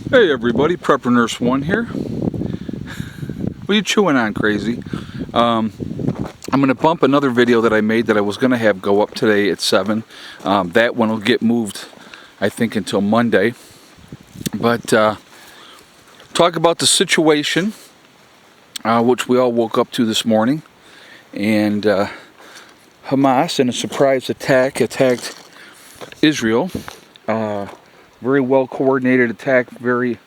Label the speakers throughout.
Speaker 1: Hey everybody, Prepper Nurse 1 here. What are you chewing on, crazy? I'm going to bump another video that I made that I was going to have go up today at 7. That one will get moved, I think, until Monday. But talk about the situation, which we all woke up to this morning. And Hamas, in a surprise attack, attacked Israel. Very well coordinated attack, very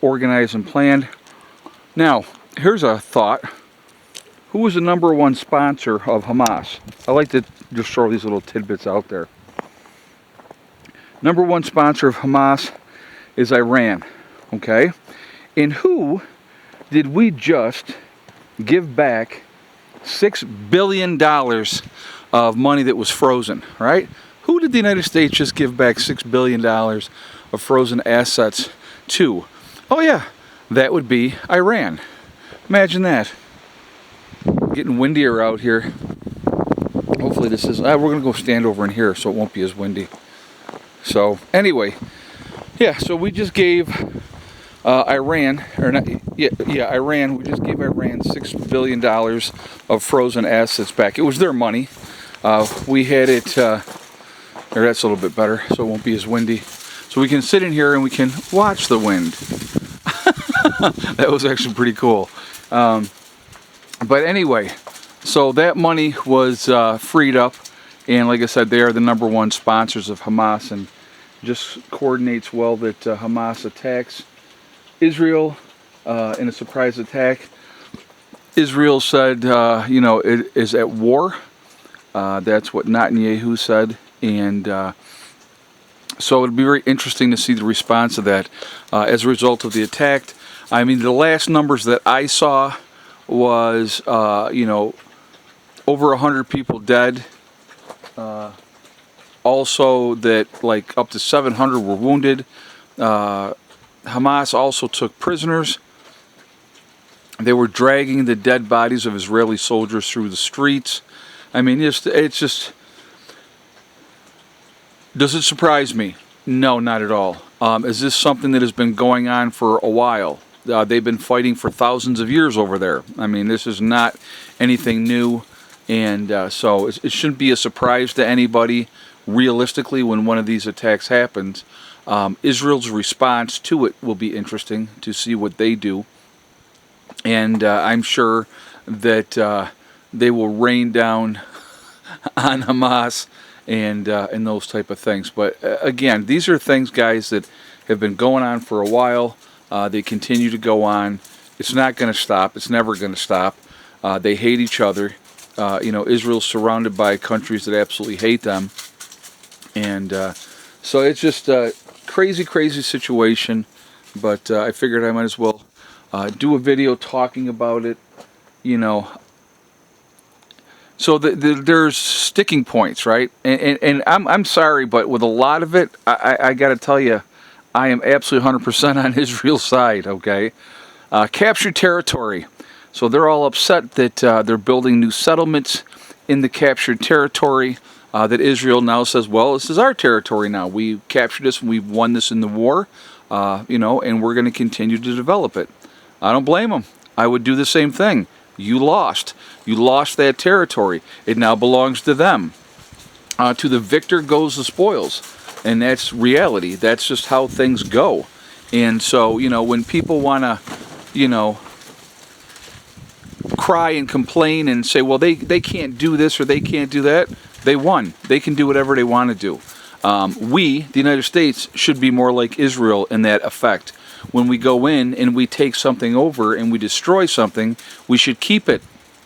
Speaker 1: organized and planned. Now, here's a thought. Who was the #1 sponsor of Hamas? I like to just throw these little tidbits out there. #1 sponsor of Hamas is Iran, okay? And who did we just give back $6 billion of money that was frozen, right? Who did the United States just give back $6 billion of frozen assets to? Oh yeah, that would be Iran. Imagine that. Getting windier out here. Hopefully this is, we're going to go stand over in here so it won't be as windy. So anyway, yeah, so we just gave Iran, or not, Iran, we just gave Iran $6 billion of frozen assets back. It was their money. We had it, or that's a little bit better, so it won't be as windy. So we can sit in here and we can watch the wind. That was actually pretty cool. But anyway, so that money was freed up, and like I said, they are the #1 sponsors of Hamas, and just coordinates well that Hamas attacks Israel in a surprise attack. Israel said, it is at war. That's what Netanyahu said, and so it'll be very interesting to see the response of that as a result of the attack. I mean, the last numbers that I saw was, over 100 people dead. Also that like up to 700 were wounded. Hamas also took prisoners. They were dragging the dead bodies of Israeli soldiers through the streets. I mean, it's just, does it surprise me? No, not at all. Is this something that has been going on for a while? They've been fighting for thousands of years over there. I mean, this is not anything new, and so it shouldn't be a surprise to anybody, realistically, when one of these attacks happens. Israel's response to it will be interesting to see what they do, and I'm sure that they will rain down on Hamas and those type of things. But again, these are things, guys, that have been going on for a while. They continue to go on. It's not going to stop. It's never going to stop. They hate each other. Israel's surrounded by countries that absolutely hate them. And so it's just a crazy, crazy situation. But I figured I might as well do a video talking about it, So there's sticking points, right? And I'm sorry, but with a lot of it, I got to tell you, I am absolutely 100% on Israel's side, okay? Captured territory. So they're all upset that they're building new settlements in the captured territory, that Israel now says, well, this is our territory now. We captured this and we've won this in the war, and we're going to continue to develop it. I don't blame them. I would do the same thing. You lost. You lost that territory. It now belongs to them. To the victor goes the spoils. And that's reality. That's just how things go. And so, when people want to, cry and complain and say, well, they can't do this or they can't do that, they won. They can do whatever they want to do. We, the United States, should be more like Israel in that effect. When we go in and we take something over and we destroy something, we should keep it.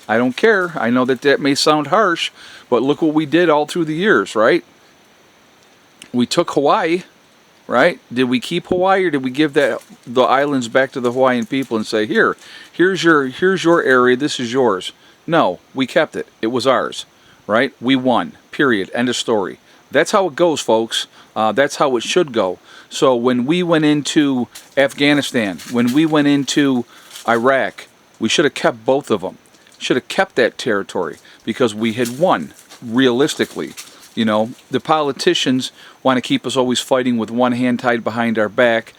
Speaker 1: I don't care. I know that may sound harsh, but look what we did all through the years, right? We took Hawaii, right? Did we keep Hawaii, or did we give the islands back to the Hawaiian people and say, here's your area, this is yours? No, we kept it. It was ours, right? We won. Period. End of story. That's how it goes, folks. That's how it should go. So when we went into Afghanistan, when we went into Iraq, we should have kept both of them. Should have kept that territory because we had won, realistically. The politicians want to keep us always fighting with one hand tied behind our back,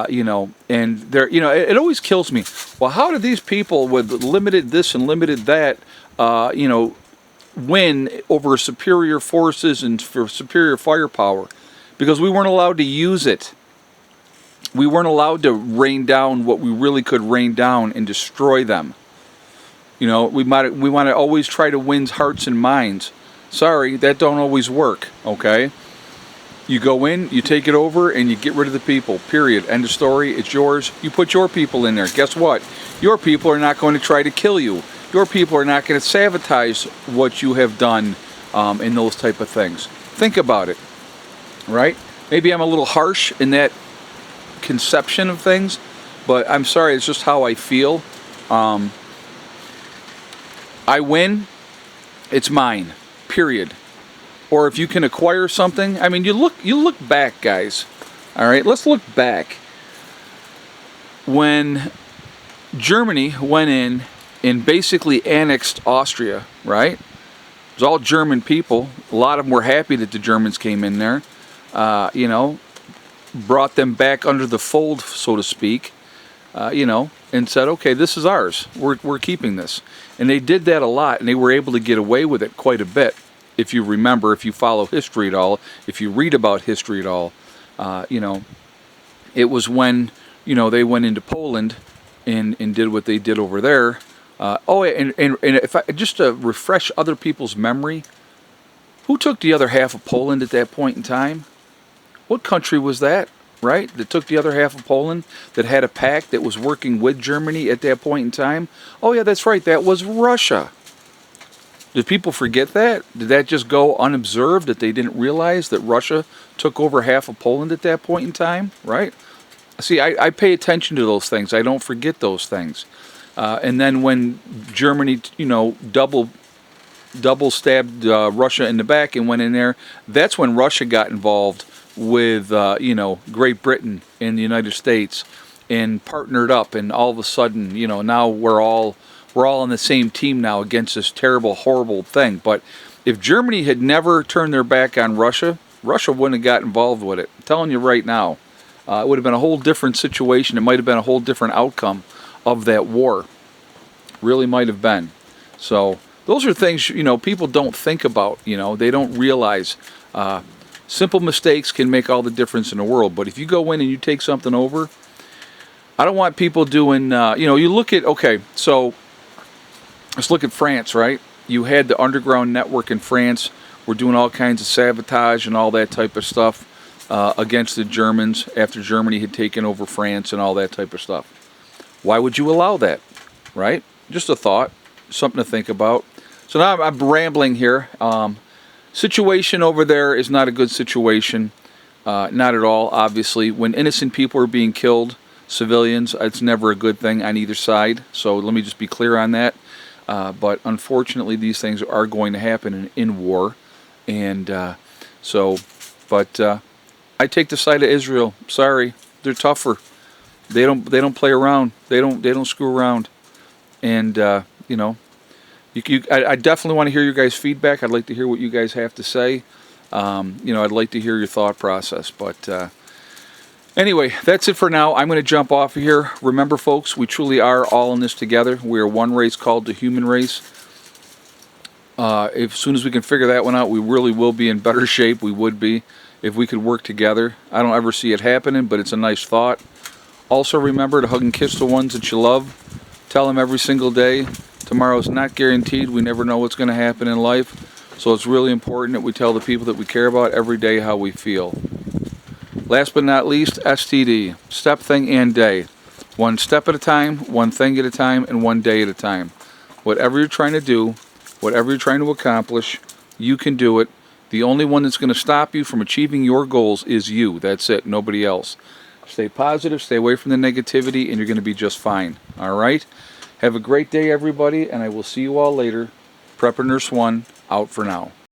Speaker 1: You know, and they're, you know, it always kills me. Well, how did these people with limited this and limited that, you know, win over superior forces and for superior firepower? Because we weren't allowed to use it. We weren't allowed to rain down what we really could rain down and destroy them. You know, we want to always try to win hearts and minds. Sorry, that don't always work, okay? You go in, you take it over, and you get rid of the people, period. End of story, it's yours. You put your people in there. Guess what? Your people are not going to try to kill you. Your people are not going to sabotage what you have done in those type of things. Think about it, right? Maybe I'm a little harsh in that conception of things, but I'm sorry, it's just how I feel. I win, it's mine, period. Or if you can acquire something, I mean, you look back, guys. All right, let's look back. When Germany went in and basically annexed Austria, right? It was all German people. A lot of them were happy that the Germans came in there. You know, brought them back under the fold, so to speak. You know, and said, okay, this is ours. We're keeping this. And they did that a lot, and they were able to get away with it quite a bit. If you remember, if you follow history at all, if you read about history at all, you know, it was when, you know, they went into Poland and did what they did over there. And if I just to refresh other people's memory, who took the other half of Poland at that point in time? What country was that, right? That took the other half of Poland, that had a pact that was working with Germany at that point in time? Oh yeah, that's right, that was Russia. Did people forget that? Did that just go unobserved, that they didn't realize that Russia took over half of Poland at that point in time, right? See, I pay attention to those things. I don't forget those things. And then when Germany, you know, double stabbed Russia in the back and went in there, that's when Russia got involved with, you know, Great Britain and the United States and partnered up. And all of a sudden, you know, now we're all on the same team now against this terrible, horrible thing. But if Germany had never turned their back on Russia, Russia wouldn't have got involved with it. I'm telling you right now. It would have been a whole different situation. It might have been a whole different outcome of that war. Really might have been. So those are things, you know, people don't think about. You know, they don't realize. Simple mistakes can make all the difference in the world. But if you go in and you take something over, I don't want people doing, you know, you look at, okay, so let's look at France, right? You had the underground network in France. We're doing all kinds of sabotage and all that type of stuff against the Germans after Germany had taken over France and all that type of stuff. Why would you allow that, right? Just a thought, something to think about. So now I'm rambling here. Situation over there is not a good situation. Not at all, obviously. When innocent people are being killed, civilians, it's never a good thing on either side. So let me just be clear on that. But unfortunately, these things are going to happen in war. And I take the side of Israel. Sorry, they're tougher. They don't play around. They don't screw around. And you know, I definitely want to hear your guys' feedback. I'd like to hear what you guys have to say. You know, I'd like to hear your thought process. But anyway, that's it for now. I'm going to jump off of here. Remember, folks, we truly are all in this together. We are one race called the human race. As soon as we can figure that one out, we really will be in better shape. We would be if we could work together. I don't ever see it happening, but it's a nice thought. Also, remember to hug and kiss the ones that you love. Tell them every single day. Tomorrow's not guaranteed. We never know what's going to happen in life. So it's really important that we tell the people that we care about every day how we feel. Last but not least, STD. Step, thing, and day. One step at a time, one thing at a time, and one day at a time. Whatever you're trying to do, whatever you're trying to accomplish, you can do it. The only one that's going to stop you from achieving your goals is you. That's it. Nobody else. Stay positive, stay away from the negativity, and you're going to be just fine. All right? Have a great day, everybody, and I will see you all later. Prepper Nurse 1, out for now.